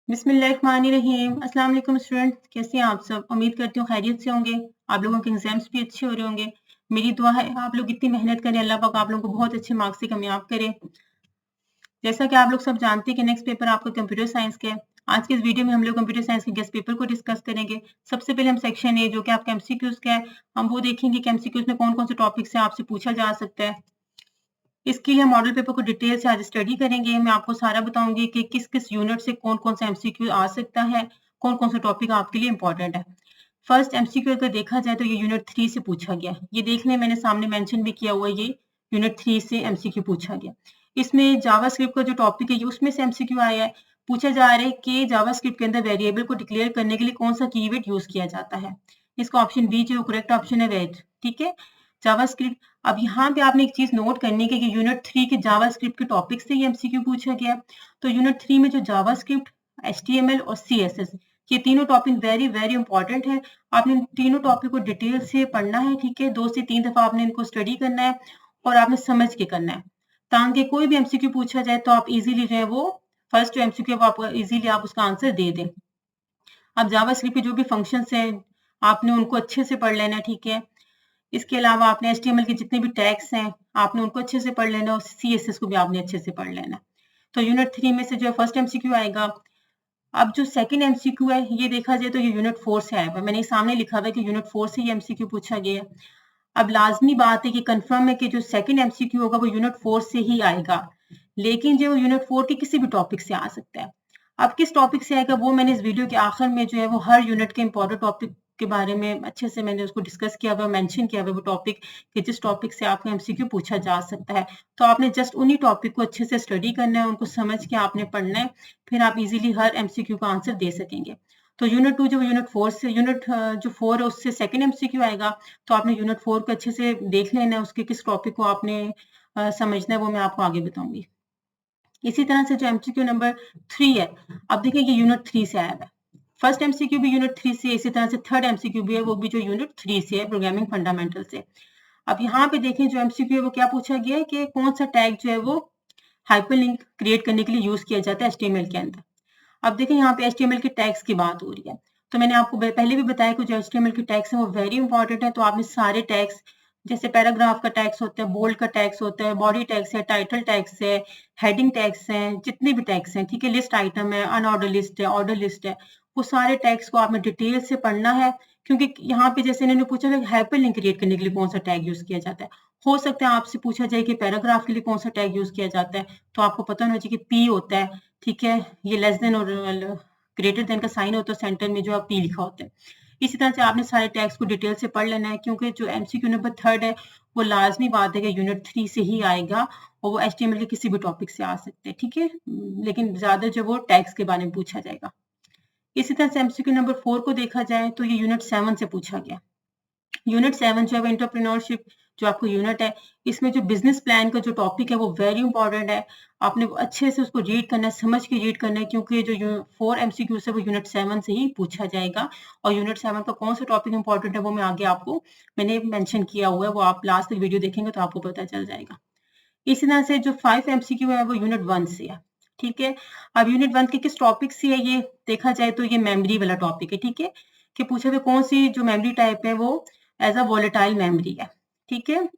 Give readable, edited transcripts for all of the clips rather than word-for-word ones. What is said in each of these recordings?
बिस्मिल्लाहिर्रहमानिर्रहीम। अस्सलाम वालेकुम स्टूडेंट्स, कैसे हैं आप सब? उम्मीद करती हूँ खैरियत से होंगे। आप लोगों के एग्जाम्स भी अच्छे हो रहे होंगे। मेरी दुआ है आप लोग इतनी मेहनत करें, अल्लाह पाक आप लोगों को बहुत अच्छे मार्क्स से कामयाब करे। जैसा कि आप लोग सब जानते हैं कि नेक्स्ट पेपर आपका कंप्यूटर साइंस का है। आज के इस वीडियो में हम लोग कंप्यूटर साइंस के गेस्ट पेपर को डिस्कस करेंगे। सबसे पहले हम सेक्शन ए जो कि आपका एमसीक्यूज का है, हम वो देखेंगे कि एमसीक्यूज में कौन कौन से टॉपिक से आपसे पूछा जा सकता है। इसके लिए हम मॉडल पेपर को डिटेल से आज स्टडी करेंगे। मैं आपको सारा बताऊंगी कि किस किस यूनिट से कौन कौन सा एमसीक्यू आ सकता है, कौन कौन सा टॉपिक आपके लिए इंपॉर्टेंट है। फर्स्ट एमसीक्यू अगर देखा जाए तो ये यूनिट 3 से पूछा गया। ये देख लें, मैंने सामने मेंशन भी किया हुआ है, ये यूनिट 3 से एमसीक्यू पूछा गया। इसमें जावास्क्रिप्ट का जो टॉपिक है ये उसमें से एमसीक्यू आया है। पूछा जा रहा है कि जावास्क्रिप्ट के अंदर वेरिएबल को डिक्लेयर करने के लिए कौन सा कीवर्ड यूज किया जाता है। इसका ऑप्शन बी जो करेक्ट ऑप्शन है वेट, ठीक है, जावास्क्रिप्ट। अब यहाँ पे आपने एक चीज नोट करनी है कि यूनिट 3 के जावास्क्रिप्ट के टॉपिक से ये एमसीक्यू पूछा गया। तो यूनिट 3 में जो जावास्क्रिप्ट, एचटीएमएल और सीएसएस, ये तीनों टॉपिक वेरी वेरी इंपॉर्टेंट है। आपने तीनों टॉपिक को डिटेल से पढ़ना है, ठीक है, 2 से 3 दफा आपने इनको स्टडी करना है और आपने समझ के करना है, ताकि कोई भी एमसीक्यू पूछा जाए तो आप इजीली जो है वो फर्स्ट जो एमसीक्यू है वो आप इजीली आप उसका आंसर दे दें। अब जावास्क्रिप्ट के जो भी फंक्शंस हैं आपने उनको अच्छे से पढ़ लेना है, ठीक है। इसके अलावा आपने एचटीएमएल के जितने भी टैग्स हैं आपने उनको अच्छे से पढ़ लेना और सीएसएस को भी आपने अच्छे से पढ़ लेना। तो यूनिट 3 में से जो फर्स्ट एमसीक्यू आएगा। अब जो सेकंड एमसीक्यू है ये देखा जाए तो ये यूनिट 4 से आया हुआ है। मैंने सामने लिखा हुआ है कि यूनिट 4 से ये एमसीक्यू पूछा गया है। अब लाजमी बात है कि कंफर्म है कि जो सेकंड एमसीक्यू होगा वो यूनिट 4 से ही आएगा, लेकिन जो यूनिट 4 के किसी भी टॉपिक से आ सकता है। अब किस टॉपिक से आएगा वो मैंने इस वीडियो के आखिर में जो है वो हर यूनिट के इंपॉर्टेंट टॉपिक के बारे में अच्छे से मैंने उसको डिस्कस किया हुआ, मेंशन किया हुआ वो टॉपिक कि जिस टॉपिक से आपका एमसीक्यू पूछा जा सकता है। तो आपने जस्ट उन्हीं टॉपिक को अच्छे से स्टडी करना है, उनको समझ के आपने पढ़ना है, फिर आप इजीली हर एमसीक्यू का आंसर दे सकेंगे। तो यूनिट 2 जो यूनिट 4 से जो 4 है उससे सेकंड एमसीक्यू आएगा। तो आपने यूनिट 4 को अच्छे से देख लेना है, उसके किस टॉपिक को आपने समझना है वो मैं आपको आगे बताऊंगी। इसी तरह से जो एमसीक्यू नंबर 3 है, अब देखिए ये यूनिट 3 से आया है। फर्स्ट एमसीक्यू भी यूनिट 3 से, इसी तरह से थर्ड एमसीक्यू भी है, वो भी जो यूनिट 3 से है, प्रोग्रामिंग फंडामेंटल से। अब यहाँ पे देखें जो एमसीक्यू है वो क्या पूछा गया है कि कौन सा टैग जो है वो हाइपरलिंक क्रिएट करने के लिए यूज किया जाता है एचटीएमएल के अंदर। अब देखें यहाँ पे एचटीएमएल के टैग्स की बात हो रही है। तो मैंने आपको पहले भी बताया कि जो एचटीएमएल के टैग्स हैं वो वेरी इंपॉर्टेंट है। तो आपने सारे टैग्स, जैसे पैराग्राफ का टैग्स होता है, बोल्ड का टैग्स होता है, बॉडी टैग्स है, टाइटल टैग्स है, हेडिंग टैग्स हैं, जितने भी टैग्स हैं, ठीक है, लिस्ट आइटम है, अनऑर्डर लिस्ट है, ऑर्डर लिस्ट है, वो सारे टैग्स को आपने डिटेल से पढ़ना है। क्योंकि यहाँ पे जैसे इन्होंने पूछा था हाइपर लिंक क्रिएट करने के लिए कौन सा टैग यूज किया जाता है। हो सकता है आपसे पूछा जाए कि पैराग्राफ के लिए कौन सा टैग यूज किया जाता है, तो आपको पता होना चाहिए कि पी होता है, ठीक है, ये लेस देन और ग्रेटर देन का साइन होता है, सेंटर में जो आप पी लिखा होता है। इसी तरह से आपने सारे टैग्स को डिटेल से पढ़ लेना है, क्योंकि जो एमसीक्यू नंबर 3 है वो लाजमी बात है कि यूनिट 3 से ही आएगा और वो एचटीएमएल के किसी भी टॉपिक से आ सकते हैं, ठीक है, लेकिन ज्यादा जो वो टैग्स के बारे में पूछा जाएगा। इसी तरह से एमसीक्यू नंबर 4 को देखा जाए तो ये यूनिट 7 से पूछा गया। यूनिट 7 जो है एंटरप्रेन्योरशिप जो आपको यूनिट है, इसमें जो बिजनेस प्लान का जो टॉपिक है वो वेरी इंपॉर्टेंट है। आपने अच्छे से उसको रीड करना है, समझ के रीड करना है, क्योंकि जो 4 एमसीक्यू है वो यूनिट 7 से ही पूछा जाएगा। और यूनिट 7 का कौन सा टॉपिक इंपॉर्टेंट है वो मैं आगे आपको मैंने मेंशन किया हुआ है, वो आप लास्ट तक वीडियो देखेंगे तो आपको पता चल जाएगा। इसी तरह से जो 5 एमसीक्यू है वो यूनिट 1 से है, ठीक है। अब यूनिट 1 के किस टॉपिक से है ये देखा जाए तो ये मेमोरी वाला टॉपिक है, ठीक है, कि पूछा गया कौन सी जो मेमोरी टाइप है वो एज अ वॉलेटाइल मेमोरी है, ठीक है।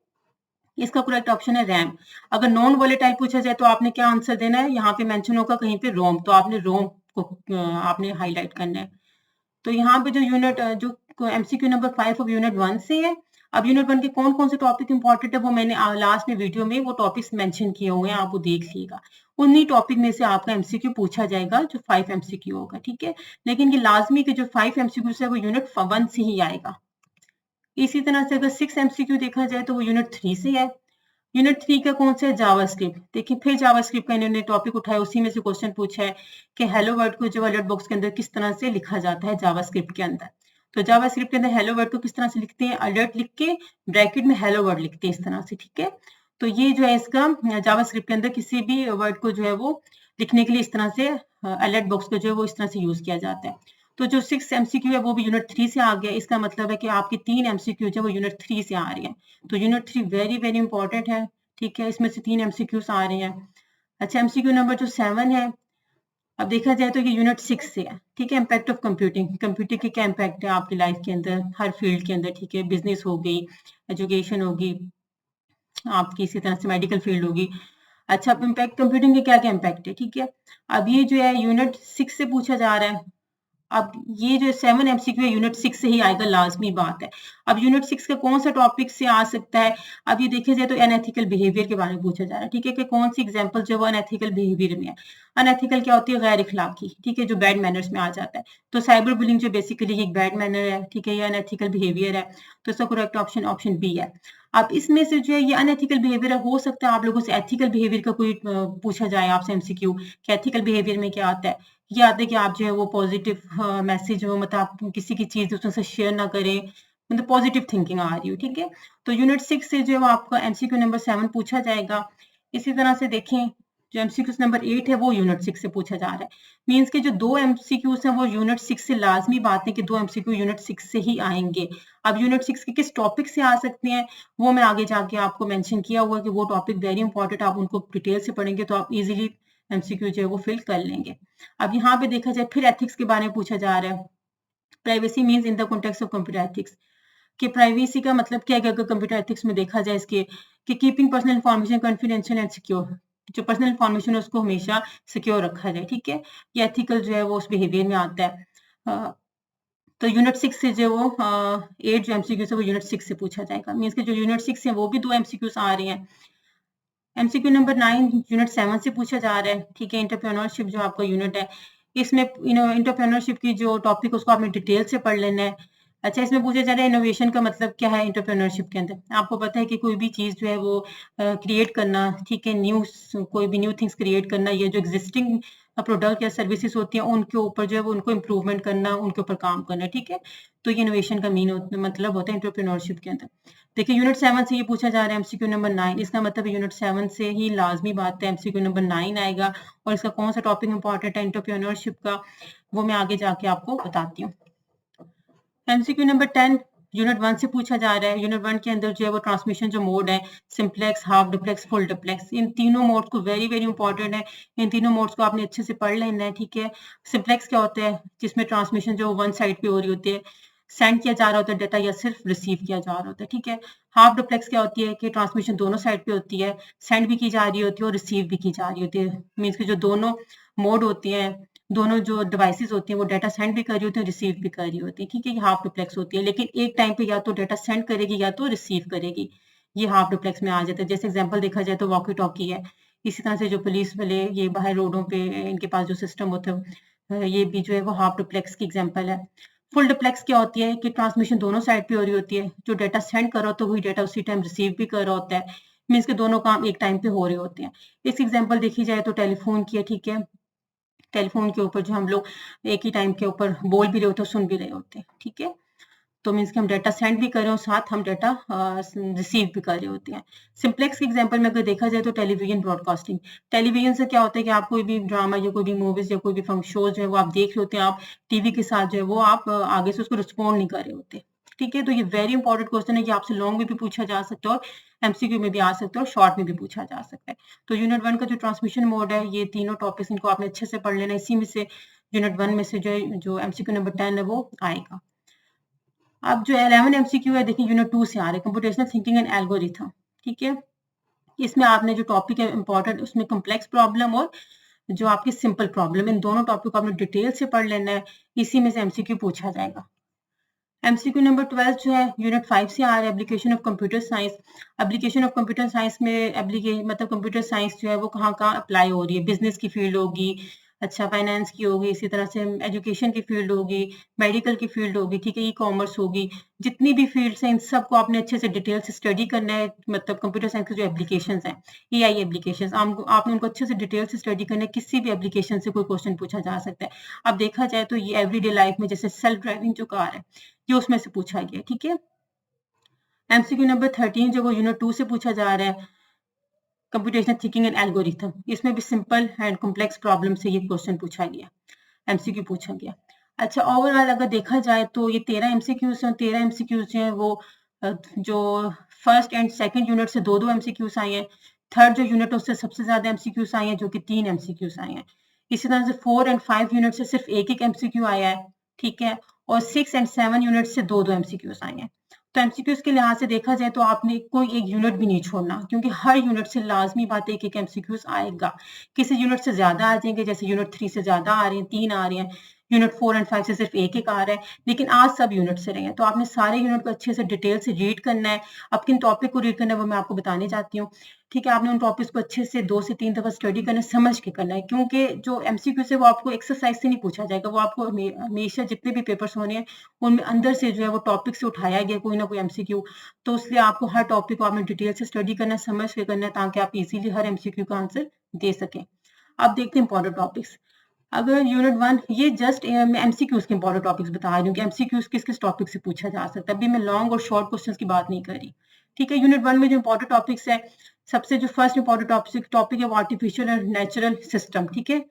इसका करेक्ट ऑप्शन है रैम। अगर नॉन वॉलेटाइल पूछा जाए तो आपने क्या आंसर देना है, यहाँ पे मेंशन होगा कहीं पे रोम, तो आपने रोम को आपने हाईलाइट करना है। तो यहाँ पे जो यूनिट जो एमसीक्यू नंबर 5 ऑफ यूनिट 1 से है। अब यूनिट 1 के कौन कौन से टॉपिक इंपॉर्टेंट है वो मैंने लास्ट में वीडियो में वो टॉपिक्स मेंशन किए हुए हैं, आप वो देख लीजिएगा। उन्हीं टॉपिक में से आपका एमसीक्यू पूछा जाएगा जो 5 एमसीक्यू होगा, ठीक है। लेकिन ये लाजमी कि जो 5 एमसीक्यू है वो यूनिट 1 से ही आएगा। इसी तरह से अगर 6 एमसीक्यू देखा जाए तो वो यूनिट 3 से है। यूनिट 3 का कौन सा है, जावास्क्रिप्ट। देखिए फिर जावास्क्रिप्ट का इन्होंने टॉपिक उठाया, उसी में से क्वेश्चन पूछा है कि हेलो वर्ड को जो अलर्ट बॉक्स के अंदर किस तरह से लिखा जाता है जावास्क्रिप्ट के अंदर। तो जावास्क्रिप्ट के अंदर हेलो वर्ड को किस तरह से लिखते हैं, अलर्ट लिख के ब्रैकेट में हेलो वर्ड लिखते हैं इस तरह से, ठीक है। तो ये जो है इसका जावास्क्रिप्ट के अंदर किसी भी वर्ड को जो है वो लिखने के लिए इस तरह से अलर्ट बॉक्स को जो है वो इस तरह से यूज किया जाता है। तो जो 6 एमसीक्यू है वो भी यूनिट 3 से आ गया। इसका मतलब है कि आपके 3 एमसीक्यू जो है वो यूनिट 3 से आ रही है। तो यूनिट 3 वेरी वेरी इंपॉर्टेंट है, ठीक है, इसमें से 3 एमसीक्यूज आ रहे हैं। अच्छा, एमसीक्यू नंबर जो 7 है, अब देखा जाए तो ये यूनिट 6 से है, ठीक है। इम्पैक्ट ऑफ कंप्यूटिंग, कंप्यूटिंग के क्या इम्पैक्ट है आपकी लाइफ के अंदर, हर फील्ड के अंदर, ठीक है। बिजनेस हो गई, एजुकेशन होगी, आपकी इसी तरह से मेडिकल फील्ड होगी। अच्छा, इम्पैक्ट कंप्यूटिंग के क्या क्या इम्पैक्ट है, ठीक है। अब ये जो है यूनिट 6 से पूछा जा रहा है। अब ये जो 7 एमसीक्यू है यूनिट 6 से ही आएगा, लाजमी बात है। अब यूनिट 6 का कौन सा टॉपिक से आ सकता है? अब ये देखा जाए तो अनएथिकल बिहेवियर के बारे में पूछा जा रहा है, ठीक है, कि कौन सी एग्जांपल जो है वो अनएथिकल बिहेवियर में है। अनएथिकल क्या होती है? गैर इखलाकी, ठीक है, जो बैड मैनर्स में आ जाता है। तो साइबर बुलिंग जो बेसिकली एक बैड मैनर है, ठीक है, ये अनएथिकल बिहेवियर है। तो इसका करेक्ट ऑप्शन ऑप्शन बी है। अब इसमें से जो है ये अनएथिकल बिहेवियर हो सकता है आप लोगों से एथिकल बिहेवियर का कोई पूछा जाए आपसे एमसीक्यू कि एथिकल बिहेवियर में क्या आता है। ये आता है कि आप जो है वो पॉजिटिव मैसेज हो, मतलब आप किसी की चीज दूसरों से शेयर ना करें, मतलब पॉजिटिव थिंकिंग आ रही हो, ठीक है। तो यूनिट 6 से जो है वो आपका एमसीक्यू नंबर 7 पूछा जाएगा। इसी तरह से देखें, जो एमसीक्यू नंबर 8 है वो यूनिट 6 से पूछा जा रहा है। मीन्स के जो 2 एमसीक्यूज हैं वो यूनिट 6 से लाजमी बात है कि 2 एमसीक्यू यूनिट 6 से ही आएंगे। अब यूनिट 6 के किस टॉपिक से आ सकते हैं वो मैं आगे जाके आपको मेंशन किया हुआ कि वो टॉपिक वेरी इंपॉर्टेंट, आप उनको डिटेल से पढ़ेंगे तो आप इजीली एमसीक्यू जो है वो फिल कर लेंगे। अब यहाँ पे देखा जाए फिर एथिक्स के बारे में पूछा जा रहा है। Privacy means in the context of computer ethics, कि प्राइवेसी का मतलब क्या है? अगर कंप्यूटर एथिक्स में देखा जाए इसके कि keeping personal information confidential and secure, जो पर्सनल इन्फॉर्मेशन है उसको हमेशा सिक्योर रखा जाए, ठीक है। ये एथिकल जो है वो उस बिहेवियर में आता है। तो यूनिट 6 से जो वो 8 जो एमसीक्यू है वो यूनिट 6 से पूछा जाएगा। मीन्स के जो यूनिट 6 है वो भी 2 एमसीक्यूज आ रहे हैं। एमसीक्यू नंबर 9 यूनिट 7 से पूछा जा रहा है, ठीक है। एंटरप्रेन्योरशिप जो आपका यूनिट है, इसमें एंटरप्रेन्योरशिप की जो टॉपिक उसको आपने डिटेल से पढ़ लेना है। अच्छा, इसमें पूछा जा रहा है इनोवेशन का मतलब क्या है एंटरप्रेन्योरशिप के अंदर। आपको पता है कि कोई भी चीज जो है वो क्रिएट करना, ठीक है, न्यू कोई भी न्यू थिंग्स क्रिएट करना, या जो एग्जिस्टिंग प्रोडक्ट या सर्विसेज होती हैं उनके ऊपर जो है वो उनको इम्प्रूवमेंट करना, उनके ऊपर काम करना, ठीक है। तो ये इनोवेशन का मतलब होता है एंटरप्रेन्योरशिप के अंदर। देखिए यूनिट 7 से ये पूछा जा रहा है एमसीक्यू नंबर 9, इसका मतलब यूनिट 7 से ही लाजमी बात है एमसीक्यू नंबर 9 आएगा। और इसका कौन सा टॉपिक इंपॉर्टेंट है एंटरप्रेन्योरशिप का, वो मैं आगे जाके आपको बताती हूँ। एमसीक्यू नंबर 10 यूनिट 1 से पूछा जा रहा है। यूनिट 1 के अंदर जो है वो ट्रांसमिशन जो मोड है, simplex, half duplex, full duplex, इन तीनों मोड्स को वेरी वेरी इंपॉर्टेंट है। इन तीनों मोड्स को आपने अच्छे से पढ़ लेना है, ठीक है। सिंप्लेक्स क्या होता है? जिसमें ट्रांसमिशन जो वन साइड पे हो रही होती है, सेंड किया जा रहा होता है डाटा या सिर्फ रिसीव किया जा रहा होता है, ठीक है। हाफ डुप्लेक्स क्या होती है कि ट्रांसमिशन दोनों साइड पे होती है, सेंड भी की जा रही होती है और रिसीव भी की जा रही होती है। मीन्स कि जो दोनों मोड होती हैं, दोनों जो डिवाइसेस होती हैं वो डाटा सेंड भी कर रही होती है, रिसीव भी कर रही होती है, ठीक है। ये हाफ डुप्लेक्स होती है, लेकिन एक टाइम पे या तो डाटा सेंड करेगी या तो रिसीव करेगी। ये हाफ डुप्लेक्स में आ जाता है। जैसे एग्जांपल देखा जाए तो वॉकी टॉकी है। इसी तरह से जो पुलिस वाले ये बाहर रोडों पे इनके पास जो सिस्टम होता है, ये भी जो है वो हाफ डुप्लेक्स की एग्जाम्पल है। फुल डुप्लेक्स क्या होती है कि ट्रांसमिशन दोनों साइड पे हो रही होती है, जो डाटा सेंड कर रहा होता है वही डाटा उसी टाइम रिसीव भी कर रहा होता है। मीन्स के दोनों काम एक टाइम पे हो रहे होते हैं। इस एग्जाम्पल देखी जाए तो टेलीफोन की है, ठीक है। टेलीफोन के ऊपर जो हम लोग एक ही टाइम के ऊपर बोल भी रहे होते हैं, सुन भी रहे होते हैं, ठीक है। तो मीन्स कि हम डाटा सेंड भी कर रहे हो, साथ हम डाटा रिसीव भी कर रहे होते हैं। सिंप्लेक्स के एग्जांपल में अगर देखा जाए तो टेलीविजन ब्रॉडकास्टिंग। टेलीविजन से क्या होता है कि आप कोई भी ड्रामा या कोई भी मूवीज या कोई भी शोज जो है वो आप देख रहे होते हैं, आप टीवी के साथ जो है वो आप आगे से उसको रिस्पॉन्ड नहीं कर रहे होते, ठीक है। तो ये वेरी इंपॉर्टेंट क्वेश्चन है कि आपसे लॉन्ग में भी पूछा जा सकता है और एमसीक्यू में भी आ सकता है और शॉर्ट में भी पूछा जा सकता है। तो यूनिट 1 का जो ट्रांसमिशन मोड है, ये तीनों टॉपिक्स इनको आपने अच्छे से पढ़ लेना। इसी में से यूनिट 1 में से जो एमसीक्यू नंबर 10 है वो आएगा। अब जो 11 एमसीक्यू है, देखिए यूनिट 2 से आ रहे हैं, कंप्यूटेशनल थिंकिंग एंड एल्गोरिथम, ठीक है। इसमें आपने जो टॉपिक है इंपॉर्टेंट, उसमें कॉम्प्लेक्स प्रॉब्लम और जो आपकी सिंपल प्रॉब्लम, इन दोनों टॉपिक को आपने डिटेल से पढ़ लेना है। इसी में से एमसीक्यू पूछा जाएगा। एमसीक्यू नंबर 12 जो है यूनिट 5 से आ रहा है, application of computer science. Application of computer science में मतलब कंप्यूटर साइंस जो है वो कहाँ कहाँ अप्लाई हो रही है? बिजनेस की फील्ड होगी, अच्छा फाइनेंस की होगी, इसी तरह से एजुकेशन की फील्ड होगी, मेडिकल की फील्ड होगी, ठीक है, ई कॉमर्स होगी। जितनी भी फील्ड्स हैं इन सबको आपने अच्छे से डिटेल से स्टडी करना है। मतलब कंप्यूटर साइंस के जो एप्लीकेशंस हैं, एआई एप्लीकेशंस, आपने उनको अच्छे से डिटेल से स्टडी करना है। किसी भी एप्लीकेशन से कोई क्वेश्चन पूछा जा सकता है। अब देखा जाए तो ये एवरीडे लाइफ में जैसे सेल्फ ड्राइविंग जो कार है, ये उसमें से पूछा गया, ठीक है। एमसीक्यू नंबर 13 जो वो यूनिट 2 से पूछा जा रहा है, कंप्यूटेशनल थिंकिंग एंड एल्गोरिथम। इसमें भी सिंपल एंड कॉम्प्लेक्स प्रॉब्लम से ये क्वेश्चन पूछा गया, एमसीक्यू पूछा गया। अच्छा, ओवरऑल अगर देखा जाए तो ये 13 एमसीक्यूज हैं। 13 एमसीक्यूज जो है वो जो फर्स्ट एंड सेकंड यूनिट से 2-2 एमसीक्यूज आए हैं। थर्ड जो यूनिट है उससे सबसे ज्यादा एमसीक्यूज आए हैं, जो कि 3 एमसीक्यूज आए हैं। इसी तरह से 4 और 5 यूनिट से सिर्फ एक एक MCQ आया है, ठीक है, और 6 और 7 यूनिट से 2-2 MCQs आए हैं। तो MCQs के लिहाज से देखा जाए तो आपने कोई एक यूनिट भी नहीं छोड़ना, क्योंकि हर यूनिट से लाजमी बात है एक MCQs आएगा। किसी यूनिट से ज्यादा आ जाएंगे, जैसे यूनिट 3 से ज्यादा आ रहे हैं, 3 आ रहे हैं, यूनिट 4 और 5 से सिर्फ एक आ रहा है, लेकिन आज सब यूनिट से रहे हैं। तो आपने सारे यूनिट को अच्छे से डिटेल से रीड करना है। अब किन टॉपिक को रीड करना है वो मैं आपको बताने चाहती हूँ, ठीक है। आपने उन टॉपिक्स को अच्छे से 2 से 3 दफा स्टडी करना है, समझ के करना है, क्योंकि जो MCQ से वो आपको एक्सरसाइज से नहीं पूछा जाएगा, वो आपको हमेशा जितने भी पेपर्स होने हैं उनमें अंदर से जो है वो टॉपिक से उठाया गया कोई ना कोई MCQ। तो इसलिए आपको हर टॉपिक को आपने डिटेल से स्टडी करना है, समझ के करना है, ताकि आप इजीली हर MCQ का आंसर दे सकें। अब देखते हैं इंपॉर्टेंट टॉपिक्स। अगर यूनिट 1, ये जस्ट मैं MCQs के इंपॉर्टेंट टॉपिक्स बता रही हूँ कि MCQs किस किस टॉपिक से पूछा जा सकता है। अभी मैं लॉन्ग और शॉर्ट क्वेश्चंस की बात नहीं कर रही, ठीक है। यूनिट 1 में जो इंपॉर्टेंट टॉपिक्स है, सबसे जो फर्स्ट इंपॉर्टेंट टॉपिक है वो आर्टिफिशियल और नेचुरल सिस्टम, ठीक है।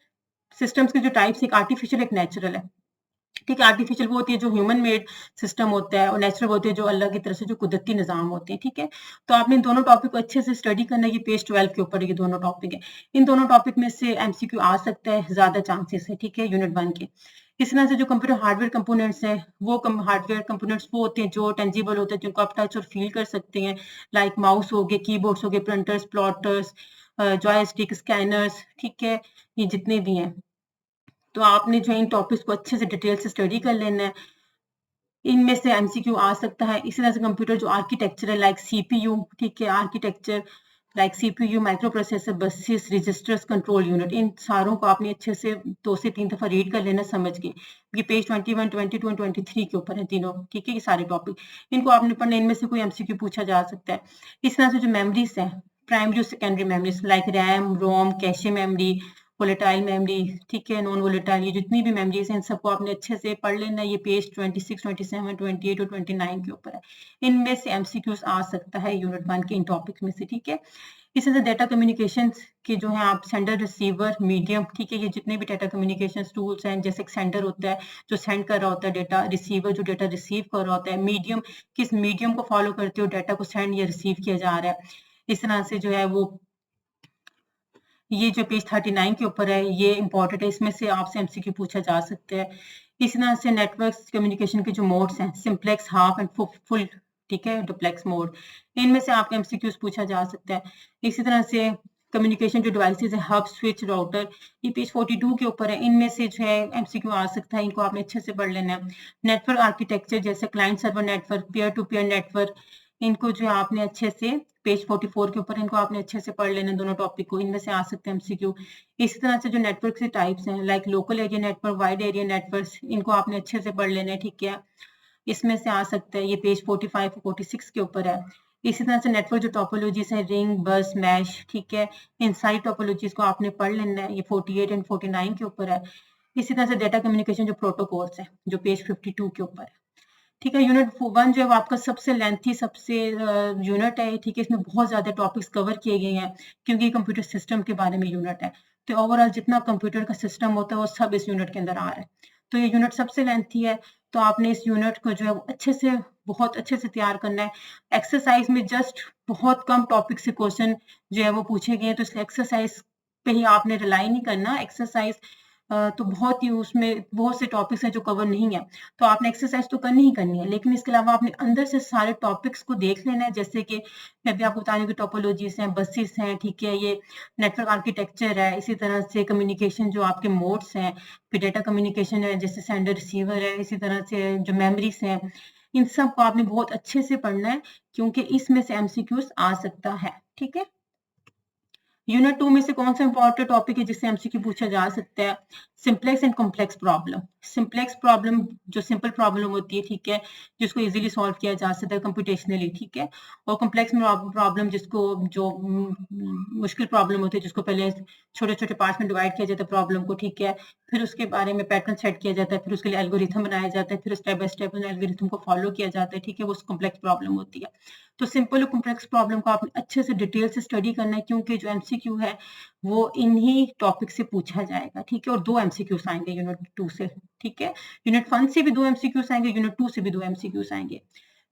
सिस्टम्स के जो टाइप्स, एक आर्टिफिशियल एक नेचुरल है, ठीक है। आर्टिफिशियल वो होती है जो ह्यूमन मेड सिस्टम होता है, और नेचुरल होते हैं जो अल्लाह की तरफ से जो कुदरती निजाम होते हैं, ठीक है। तो आपने इन दोनों टॉपिक को अच्छे से स्टडी करना है। ये पेज 12 के ऊपर ये दोनों टॉपिक है। इन दोनों टॉपिक में से MCQ आ सकता है, ज्यादा चांसेस है, ठीक है, यूनिट 1 के। इस तरह से जो कंप्यूटर हार्डवेयर कंपोनेंट्स हैं, वो हार्डवेयर कंपोनेंट्स वो होते हैं जो टेंजिबल होते हैं, जिनको आप टच और फील कर सकते हैं, लाइक माउस हो गए, कीबोर्ड्स हो गए, प्रिंटर्स, प्लॉटर्स, जॉयस्टिक, स्कैनर्स, ठीक है, ये जितने भी हैं। तो आपने जो इन टॉपिक्स को अच्छे से डिटेल से स्टडी कर लेना है। इनमें से MCQ आ सकता है। इसी तरह से कंप्यूटर जो आर्किटेक्चर है, लाइक CPU, ठीक है, architecture like CPU, micro processor, buses, registers, control unit, इन सारों को आपने अच्छे से 2 से 3 दफा रीड कर लेना, समझ के। ये पेज 21, 22 और 23 के ऊपर है तीनों, ठीक है, ये सारे टॉपिक, इनको आपने पढ़ना। इनमें से कोई MCQ पूछा जा सकता है। इस तरह से जो मेमोरीज है, प्राइमरी और सेकेंडरी मेमोरीज, लाइक रैम, रोम, कैशे मेमोरी, वोलेटाइल मेमोरी, ठीक है, नॉन वोलेटाइल, ये जितनी भी मेमोरीज हैं इन सबको आपने अच्छे से पढ़ लेना है। ये पेज 26, 27, 28 और 29 के ऊपर है। इनमें से MCQs आ सकता है यूनिट 1 के इन टॉपिक्स में से, ठीक है। इसी तरह डेटा कम्युनिकेशन के जो है आप सेंडर, रिसीवर, मीडियम, ठीक है, ये जितने भी डेटा कम्युनिकेशन टूल्स हैं, जैसे एक सेंडर होता है जो सेंड कर रहा होता है डेटा, रिसीवर जो डेटा रिसीव कर रहा होता है, मीडियम किस मीडियम को फॉलो करते हो डेटा को सेंड या रिसीव किया जा रहा है। इस तरह से जो है वो ये जो पेज 39 के ऊपर है ये इंपॉर्टेंट है, इसमें से आपसे MCQ पूछा जा सकता है। इस तरह से नेटवर्क कम्युनिकेशन के जो मोड्स हैं, सिंप्लेक्स, हाफ एंड फुल, ठीक है, डुप्लेक्स मोड, इनमें से आपके MCQs पूछा जा सकता है। इसी तरह से कम्युनिकेशन जो डिवाइसेस है, हब, स्विच, राउटर, ये पेज 42 के ऊपर है। इनमें से जो है MCQ आ सकता है, इनको आपने अच्छे से पढ़ लेना है। नेटवर्क आर्किटेक्चर जैसे client server network, peer to peer network, इनको जो है आपने अच्छे से पेज 44 के ऊपर इनको आपने अच्छे से पढ़ लेना, दोनों टॉपिक को। इनमें से आ सकते हैं MCQ। इसी तरह से जो नेटवर्क से टाइप्स हैं, like local area network, wide area network, इनको आपने अच्छे से पढ़ लेना है, ठीक है। इसमें से आ सकता है, ये पेज 45 और 46 के ऊपर है। इसी तरह से नेटवर्क जो टोपोलॉजीज है, रिंग, बस, मैश, ठीक है, इन सारी टोपोलॉजीज को आपने पढ़ लेना है। ये 48 और 49 के ऊपर है। इसी तरह से डेटा कम्युनिकेशन जो प्रोटोकॉल्स है, जो पेज 52 के ऊपर है, ठीक है। यूनिट 1 जो है वो आपका सबसे लेंथी सबसे यूनिट है, ठीक है। इसमें बहुत ज्यादा टॉपिक्स कवर किए गए हैं, क्योंकि कंप्यूटर सिस्टम के बारे में यूनिट है। तो ओवरऑल जितना कंप्यूटर का सिस्टम होता है वो सब इस यूनिट के अंदर आ रहा है। तो ये यूनिट सबसे लेंथी है, तो आपने इस यूनिट को जो है वो अच्छे से, बहुत अच्छे से तैयार करना है। एक्सरसाइज में जस्ट बहुत कम टॉपिक से क्वेश्चन जो है वो पूछे गए हैं, तो इसलिए एक्सरसाइज पे ही आपने रिलाई नहीं करना। एक्सरसाइज तो बहुत ही उसमें बहुत से टॉपिक्स हैं जो कवर नहीं है, तो आपने एक्सरसाइज तो करनी ही करनी है, लेकिन इसके अलावा आपने अंदर से सारे टॉपिक्स को देख लेना है। जैसे कि मैं भी आपको बता रही हूँ कि टोपोलॉजीज हैं, बसेस हैं, ठीक है, ये नेटवर्क आर्किटेक्चर है, इसी तरह से कम्युनिकेशन जो आपके मोड्स हैं, फिर डेटा कम्युनिकेशन है जैसे सेंडर रिसीवर है, इसी तरह से जो मेमोरीज हैं, इन सब को आपने बहुत अच्छे से पढ़ना है, क्योंकि इसमें से MCQs आ सकता है, ठीक है। यूनिट 2 में से कौन सा इंपॉर्टेंट टॉपिक है जिससे MCQ पूछा जा सकता है? Simplex and complex problem. Simplex problem जो सिंपल प्रॉब्लम होती है, ठीक है, जिसको इजीली सॉल्व किया जा सकता है कंप्यूटेशनली, ठीक है। और कॉम्प्लेक्स प्रॉब्लम जिसको जो मुश्किल प्रॉब्लम होती है, जिसको पहले छोटे छोटे पार्ट्स में डिवाइड किया जाता है प्रॉब्लम को, ठीक है, फिर उसके बारे में पैटर्न सेट किया जाता है, फिर उसके लिए एल्गोरिथम बनाया जाता है, फिर स्टेप बाय स्टेप एल्गोरिथम को फॉलो किया जाता है, ठीक है, वो कॉम्प्लेक्स प्रॉब्लम होती है। तो सिंपल और कॉम्प्लेक्स प्रॉब्लम को आपने अच्छे से डिटेल से स्टडी करना है, क्योंकि जो MCQ है वो इन्हीं टॉपिक से पूछा जाएगा, ठीक है। और 2 MCQs आएंगे यूनिट 2 से, ठीक है। यूनिट 1 से भी 2 MCQs आएंगे, यूनिट 2 से भी 2 MCQs आएंगे।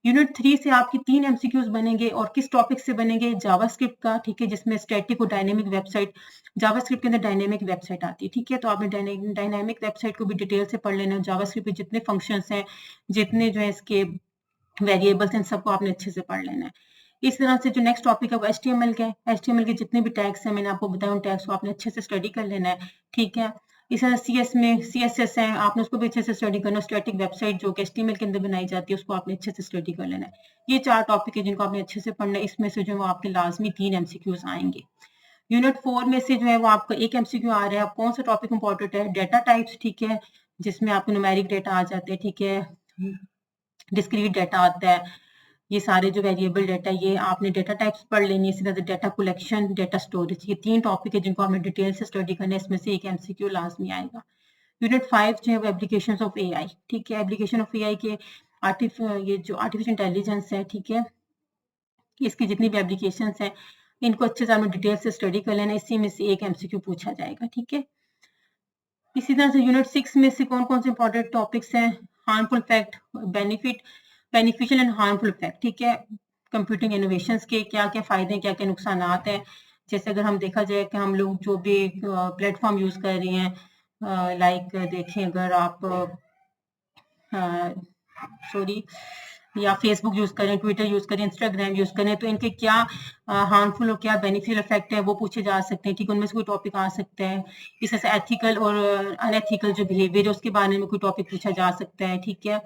यूनिट 3 से आपकी 3 एमसीक्यूज बनेंगे और किस टॉपिक से बनेंगे? जावास्क्रिप्ट का, ठीक है, जिसमें स्टैटिक और डायनेमिक वेबसाइट, जावास्क्रिप्ट के अंदर डायनेमिक वेबसाइट आती है, ठीक है, तो आपने डायनेमिक वेबसाइट को भी डिटेल से पढ़ लेना। जावास्क्रिप्ट के जितने फंक्शंस हैं, जितने जो है इसके वेरिएबल्स हैं, सबको आपने अच्छे से पढ़ लेना है। इस तरह से जो नेक्स्ट टॉपिक है वो HTML का है। HTML के जितने भी टैग्स हैं, मैंने आपको बताया, उन टैग्स को आपने अच्छे से स्टडी कर लेना है, ठीक है। इस तरह CS में CSS है, आपने उसको भी अच्छे से स्टडी करना है। स्टैटिक वेबसाइट जो कि HTML के अंदर बनाई जाती है, उसको आपने अच्छे से स्टडी कर लेना है। ये 4 टॉपिक है जिनको आपने अच्छे से पढ़ना है। इसमें से जो है वो आपके लाजमी 3 MCQs आएंगे। यूनिट 4 में से जो है वो आपका एक MCQ आ रहा है। अब कौन सा टॉपिक इंपॉर्टेंट है? डेटा टाइप्स, ठीक है, जिसमें आपको न्यूमेरिक डेटा आ जाते हैं, ठीक है, डिस्क्रीट डेटा आता है, ये सारे जो वेरिएबल डेटा, ये आपने डेटा टाइप्स पढ़ लेनी है। इसी तरह से डेटा कलेक्शन, डेटा स्टोरेज, ये 3 टॉपिक है जिनको आपने डिटेल से स्टडी करना है। इसमें से एक MCQ लाजमी आएगा। यूनिट 5 जो है वो एप्लीकेशन ऑफ AI, ठीक है, एप्लीकेशन ऑफ AI के ये जो आर्टिफिशियल इंटेलिजेंस है, ठीक है, इसकी जितनी भी एप्लीकेशन हैं, इनको अच्छे से आपने डिटेल से स्टडी कर लेना। इसी में से एक MCQ पूछा जाएगा, ठीक है। इसी तरह से यूनिट 6 में से कौन कौन से इंपॉर्टेंट टॉपिक्स हैं? Harmful fact, beneficial and harmful fact, ठीक है, कंप्यूटिंग इनोवेशंस के क्या क्या फायदे हैं, क्या क्या नुकसान हैं। जैसे अगर हम देखा जाए कि हम लोग जो भी प्लेटफॉर्म यूज कर रहे हैं, लाइक देखें अगर आप सॉरी या फेसबुक यूज करें, ट्विटर यूज करें, इंस्टाग्राम यूज करें, तो इनके क्या हार्मफुल और क्या बेनिफिशियल इफेक्ट है वो पूछे जा सकते हैं, ठीक है, उनमें से कोई टॉपिक आ सकता है। इस तरह से एथिकल और अनएथिकल जो बिहेवियर है उसके बारे में कोई टॉपिक पूछा जा सकता है, ठीक है।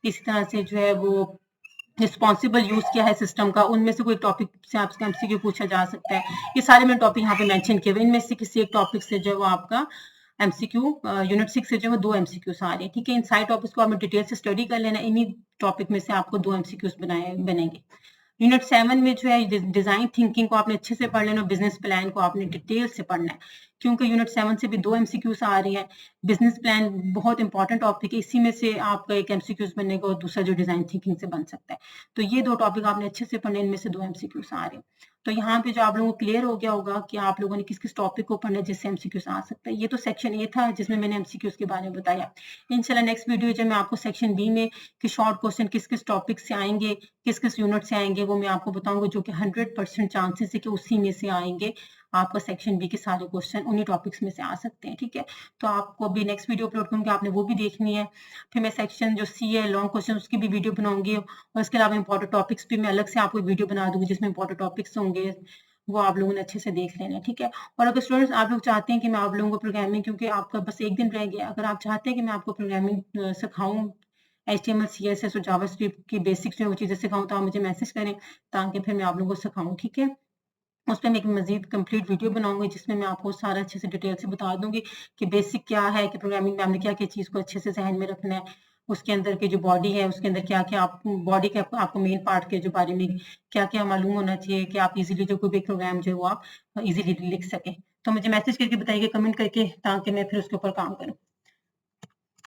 इसी तरह से जो है वो रिस्पॉन्सिबल यूज क्या है सिस्टम का, उनमें से कोई टॉपिक से आपसे MCQ पूछा जा सकता है। ये सारे मैंने टॉपिक यहाँ पे मेंशन किए हुए, इनमें से किसी एक टॉपिक से जो है वो आपका MCQ यूनिट 6 से जो है 2 MCQs आ रहे हैं, ठीक है। इन सारे टॉपिक्स को आपने डिटेल से स्टडी कर लेना। इन्हीं टॉपिक में से आपको 2 MCQs बनेंगे। यूनिट 7 में जो है डिजाइन थिंकिंग को आपने अच्छे से पढ़ लेना, बिजनेस प्लान को आपने डिटेल से पढ़ना है, क्योंकि यूनिट 7 से भी 2 MCQs आ रही हैं। बिजनेस प्लान बहुत इंपॉर्टेंट टॉपिक है, इसी में से आपका एक MCQs बनेगा और दूसरा जो डिजाइन थिंकिंग से बन सकता है। तो ये 2 टॉपिक आपने अच्छे से पढ़ने, इनमें से 2 MCQs आ रहे हैं। तो यहाँ पे जो आप लोगों को क्लियर हो गया होगा कि आप लोगों ने किस किस टॉपिक को पढ़ना है जिससे MCQs आ सकता है। ये तो सेक्शन ए था जिसमें मैंने MCQs के बारे में बताया। इंशाल्लाह नेक्स्ट वीडियो जब मैं आपको सेक्शन बी में कि शॉर्ट क्वेश्चन किस किस टॉपिक से आएंगे, किस किस यूनिट से आएंगे, वो मैं आपको बताऊंगा, जो कि 100% चांसेस है कि उसी में से आएंगे। आपका सेक्शन बी के सारे क्वेश्चन उन्हीं टॉपिक्स में से आ सकते हैं, ठीक है। तो आपको अभी नेक्स्ट वीडियो अपलोड करूंगी, आपने वो भी देखनी है। फिर मैं सेक्शन जो सी है लॉन्ग क्वेश्चन, उसकी भी वीडियो बनाऊंगी, और इसके अलावा इंपॉर्टेंट टॉपिक्स भी मैं अलग से आपको वीडियो बना दूंगी जिसमें इंपॉर्टेंट टॉपिक्स होंगे, वो आप लोगों ने अच्छे से देख लेना है, ठीक है। और अगर स्टूडेंट्स आप लोग चाहते हैं कि मैं आप लोगों को प्रोग्रामिंग, क्योंकि आपका बस एक दिन रह गया, अगर आप चाहते हैं कि मैं आपको प्रोग्रामिंग सिखाऊं, HTML CSS और जावास्क्रिप्ट की बेसिक्स जो वो चीज़ें सिखाऊं, तो आप मुझे मैसेज करें ताकि फिर मैं आप लोगों को सिखाऊं, ठीक है। उस पर मैं एक मजीद कंप्लीट वीडियो बनाऊंगी जिसमें मैं आपको सारा अच्छे से डिटेल से बता दूंगी कि बेसिक क्या है, कि प्रोग्रामिंग में हमने क्या क्या चीज़ को अच्छे से जहन में रखना है, उसके अंदर की जो बॉडी है उसके अंदर क्या क्या आप बॉडी के आपको मेन पार्ट के जो बारे में क्या क्या मालूम होना चाहिए कि आप इजीली जो कोई भी प्रोग्राम जो है वो आप इजीली लिख सकें। तो मुझे मैसेज करके बताइए, कमेंट करके, ताकि मैं फिर उसके ऊपर काम करूँ।